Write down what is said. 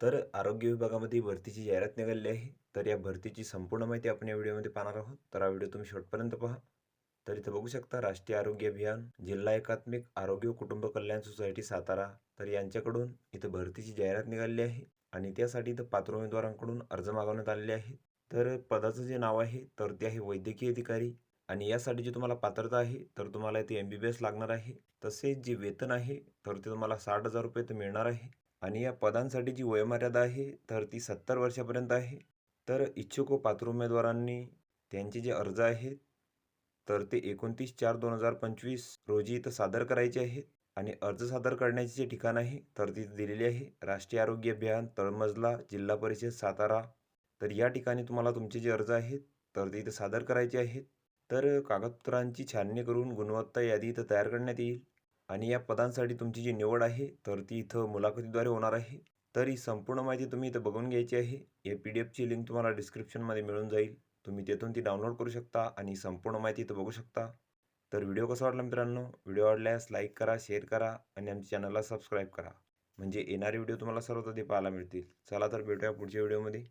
तर आरोग्य विभागामध्ये भरतीची जाहिरात निघालेली आहे. तर या भरतीची संपूर्ण माहिती आपण या व्हिडिओमध्ये पाहणार आहोत. तर हा व्हिडिओ तुम्ही शेवटपर्यंत पहा. तर इथं बघू शकता राष्ट्रीय आरोग्य अभियान, जिल्हा एकात्मिक आरोग्य व कुटुंब कल्याण सोसायटी सातारा. तर यांच्याकडून इथं भरतीची जाहिरात निघालेली आहे आणि त्यासाठी इथं पात्र उमेदवारांकडून अर्ज मागवण्यात आलेले आहे. तर पदाचं जे नाव आहे तर ते आहे वैद्यकीय अधिकारी आणि यासाठी जी तुम्हाला पात्रता आहे तर तुम्हाला इथे MBBS लागणार आहे. तसेच जे वेतन आहे तर ते तुम्हाला 60,000 रुपये तर मिळणार आहे. आणि या पदांसाठी जी वयोमर्यादा आहे तर ती 70 वर्षापर्यंत आहे. तर इच्छुक व पात्र उमेदवारांनी त्यांचे जे अर्ज आहेत तर ते 29/4/2025 रोजी इथं सादर करायचे आहेत. आणि अर्ज सादर करण्याचे जे ठिकाण आहे तर ती दिलेली आहे राष्ट्रीय आरोग्य अभियान तळमजला जिल्हा परिषद सातारा. तर या ठिकाणी तुम्हाला तुमचे जे अर्ज आहेत तर ते इथं सादर करायचे आहेत. तर कागदपत्रांची छाननी करून गुणवत्ता यादी इथं तयार करण्यात येईल आणि या पदांसाठी तुमची जी निवड आहे तर ती इथं मुलाखतीद्वारे होणार आहे. तर ही संपूर्ण माहिती तुम्ही इथं बघून घ्यायची आहे. या PDFची लिंक तुम्हाला डिस्क्रिप्शनमध्ये मिळून जाईल. तुम्ही तेथून ती डाउनलोड करू शकता आणि संपूर्ण माहिती इथं बघू शकता. तर व्हिडिओ कसा वाटला मित्रांनो? व्हिडिओ आवडल्यास लाईक करा, शेअर करा आणि आमच्या चॅनलला सबस्क्राईब करा. म्हणजे येणारे व्हिडिओ तुम्हाला सर्वप्रथम पाहायला मिळतील. चला तर भेटूया पुढच्या व्हिडिओमध्ये.